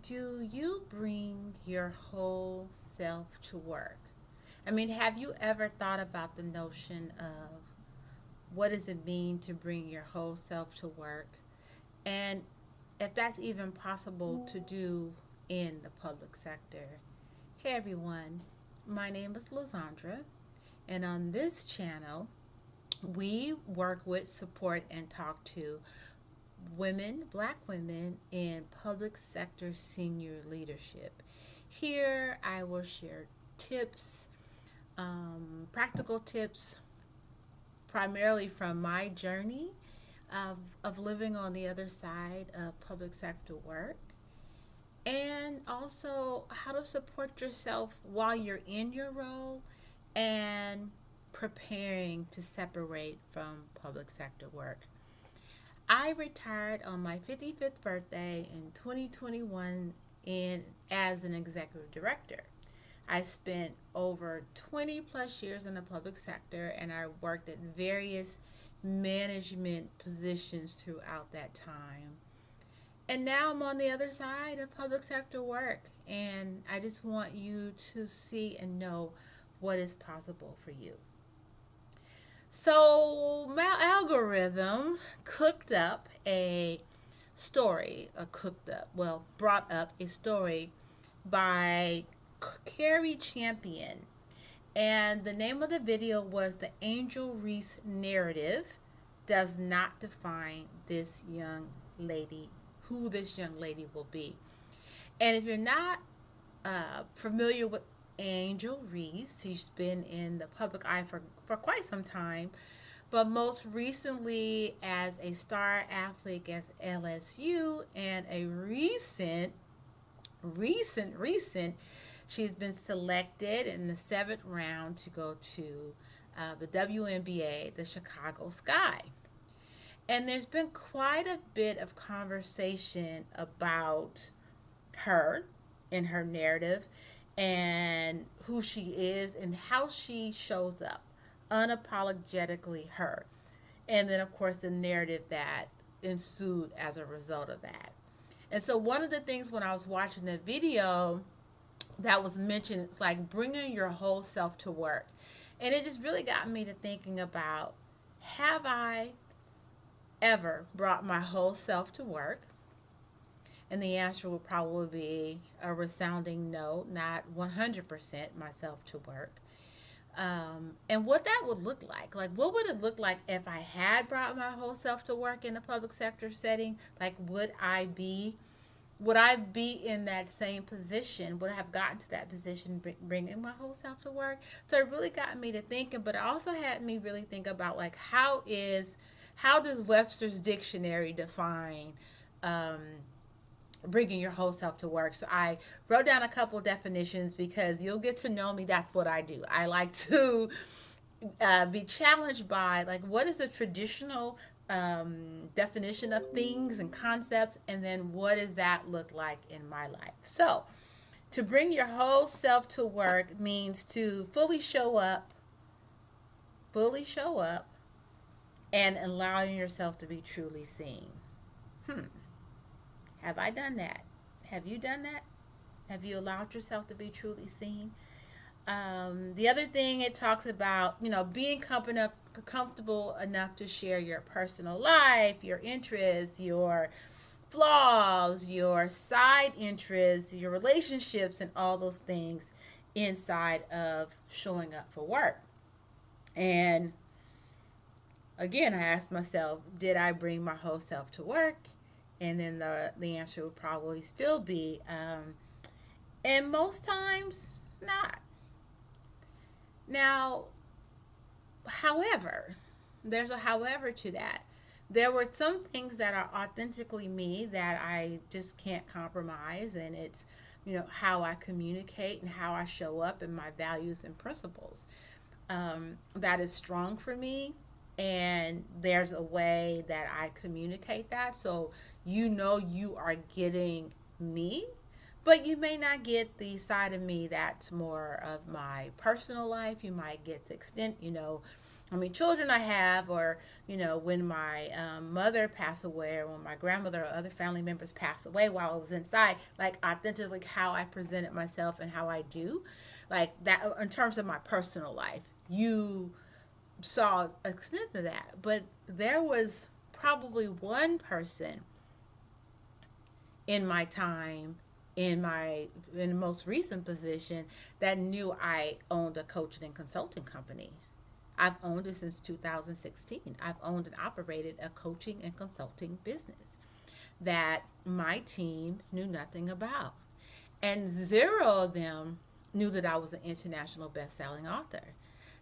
Do you bring your whole self to work? I mean, have you ever thought about the notion of what does it mean to bring your whole self to work? And if that's even possible to do in the public sector. Hey everyone, my name is Lazandra, and on this channel, we work with, support, and talk to women, black women, in public sector senior leadership. Here, I will share tips, practical tips, primarily from my journey of living on the other side of public sector work, and also how to support yourself while you're in your role and preparing to separate from public sector work. I retired on my 55th birthday in 2021 as an executive director. I spent over 20 plus years in the public sector, and I worked at various management positions throughout that time. And now I'm on the other side of public sector work, and I just want you to see and know what is possible for you. So, my algorithm cooked up a brought up a story by Cari Champion. And the name of the video was The Angel Reese Narrative Does Not Define This Young Lady, who this young lady will be. And if you're not familiar with Angel Reese, she's been in the public eye for quite some time, but most recently as a star athlete at LSU, and a recent, she's been selected in the seventh round to go to the WNBA, the Chicago Sky. And there's been quite a bit of conversation about her and her narrative and who she is and how she shows up unapologetically her. And then, of course, the narrative that ensued as a result of that. And so, one of the things when I was watching the video that was mentioned, it's like bringing your whole self to work. And it just really got me to thinking about, have I ever brought my whole self to work? And the answer would probably be a resounding no, not 100% myself to work. And what that would look like what would it look like if I had brought my whole self to work in a public sector setting? Like, would I be in that same position? Would I have gotten to that position bringing my whole self to work? So it really got me to thinking, but it also had me really think about, like, how does Webster's dictionary define um, bringing your whole self to work? So I wrote down a couple of definitions because you'll get to know me. That's what I do. I like to be challenged by, like, what is the traditional definition of things and concepts, and then what does that look like in my life? So to bring your whole self to work means to fully show up and allowing yourself to be truly seen. Have I done that? Have you done that? Have you allowed yourself to be truly seen? The other thing it talks about, being comfortable enough to share your personal life, your interests, your flaws, your side interests, your relationships, and all those things inside of showing up for work. And again, I asked myself, did I bring my whole self to work? And then the answer would probably still be, and most times, not. Now, however, there's a however to that. There were some things that are authentically me that I just can't compromise, and it's, how I communicate and how I show up and my values and principles. That is strong for me, and there's a way that I communicate that, so you are getting me, but you may not get the side of me that's more of my personal life. You might get the extent, I mean, children I have, or, when my mother passed away, or when my grandmother or other family members passed away while I was inside, like authentically how I presented myself and how I do, like that in terms of my personal life. You saw extent of that, but there was probably one person in my time in the most recent position that knew I owned a coaching and consulting company. I've owned it since 2016. I've owned and operated a coaching and consulting business that my team knew nothing about. And zero of them knew that I was an international best-selling author.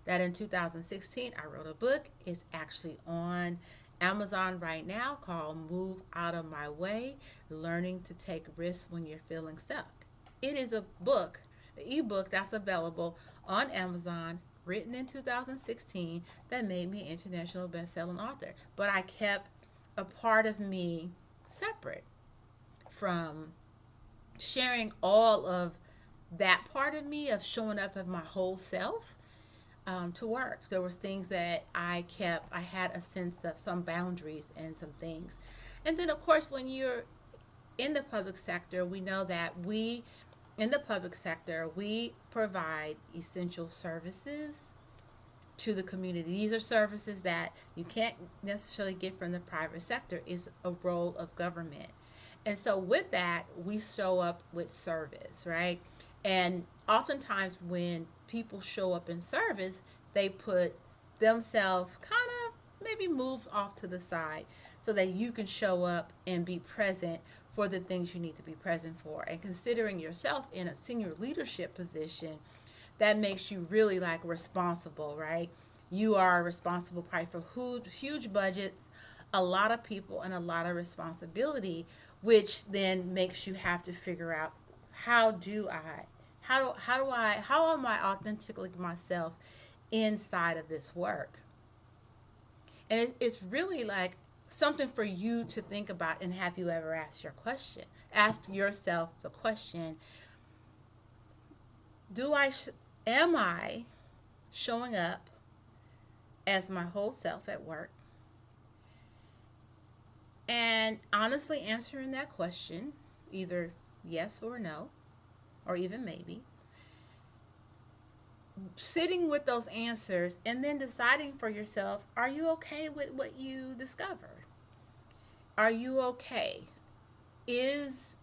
That in 2016, I wrote a book. It's actually on Amazon right now called Move Out of My Way, Learning to Take Risks When You're Feeling Stuck. It is a book, an ebook that's available on Amazon, written in 2016, that made me an international best-selling author. But I kept a part of me separate from sharing all of that part of me of showing up as my whole self to work. There was things that I kept. I had a sense of some boundaries and some things. And then, of course, when you're in the public sector, we know that in the public sector, we provide essential services to the community. These are services that you can't necessarily get from the private sector. Is a role of government. And so with that, we show up with service, right? And oftentimes when people show up in service, they put themselves kind of maybe move off to the side so that you can show up and be present for the things you need to be present for. And considering yourself in a senior leadership position, that makes you really like responsible, right? You are responsible probably for huge budgets, a lot of people, and a lot of responsibility, which then makes you have to figure out how do I, how am I authentically myself inside of this work? And it's really like something for you to think about. And have you ever asked yourself the question, do I, am I showing up as my whole self at work? And honestly answering that question, either yes or no, or even maybe. Sitting with those answers and then deciding for yourself, are you okay with what you discovered? Are you okay? Is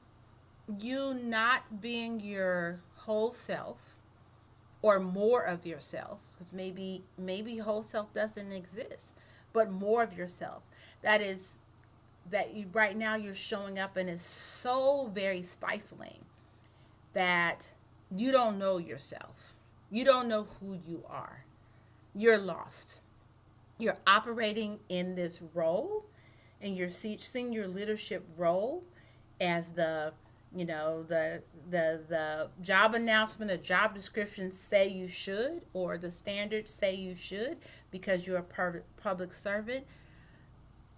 you not being your whole self or more of yourself, because maybe whole self doesn't exist, but more of yourself, that you right now you're showing up and is so very stifling that you don't know yourself. You don't know who you are. You're lost. You're operating in this role, in your senior leadership role, as the job announcement or job description say you should, or the standards say you should, because you're a public servant,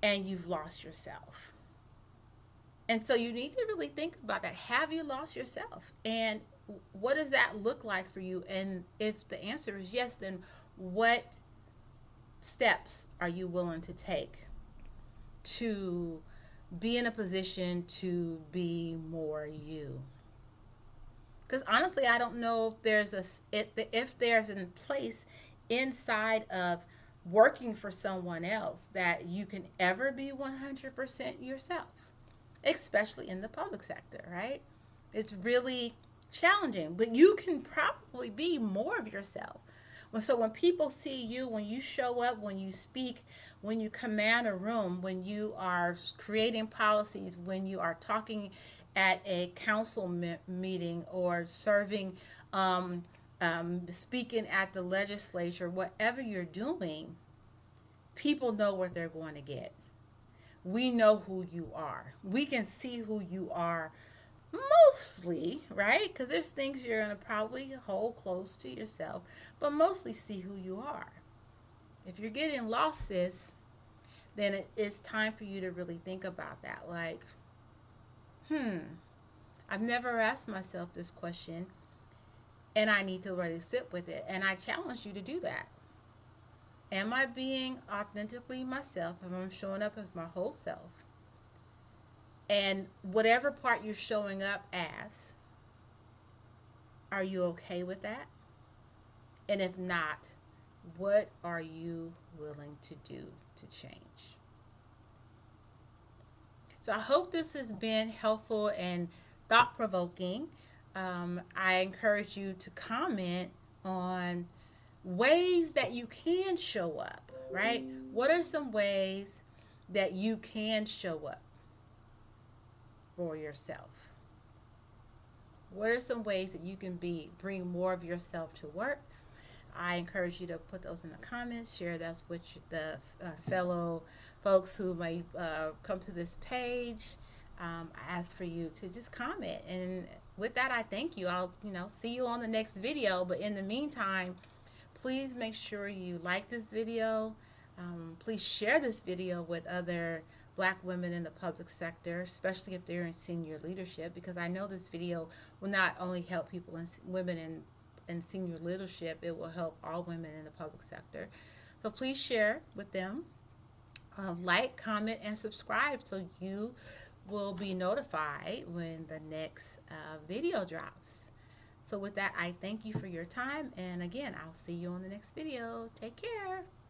and you've lost yourself. And so you need to really think about that. Have you lost yourself? And what does that look like for you? And if the answer is yes, then what steps are you willing to take to be in a position to be more you? Because honestly, I don't know if there's a place inside of working for someone else that you can ever be 100% yourself, especially in the public sector, right? It's really challenging, but you can probably be more of yourself. So when people see you, when you show up, when you speak, when you command a room, when you are creating policies, when you are talking at a council meeting, or serving, speaking at the legislature, whatever you're doing, people know what they're going to get. We know who you are. We can see who you are mostly, right? Because there's things you're going to probably hold close to yourself, but mostly see who you are. If you're getting lost, sis, then it's time for you to really think about that. Like, I've never asked myself this question, and I need to really sit with it. And I challenge you to do that. Am I being authentically myself? Am I showing up as my whole self? And whatever part you're showing up as, are you okay with that? And if not, what are you willing to do to change? So I hope this has been helpful and thought provoking. I encourage you to comment on ways that you can show up, right? What are some ways that you can show up for yourself? What are some ways that you can bring more of yourself to work? I encourage you to put those in the comments, share those with the fellow folks who may come to this page. I ask for you to just comment, and with that, I thank you. I'll see you on the next video. But in the meantime, please make sure you like this video. Please share this video with other Black women in the public sector, especially if they're in senior leadership, because I know this video will not only help women in senior leadership, it will help all women in the public sector. So please share with them. Like, comment, and subscribe so you will be notified when the next video drops. So with that, I thank you for your time. And again, I'll see you on the next video. Take care.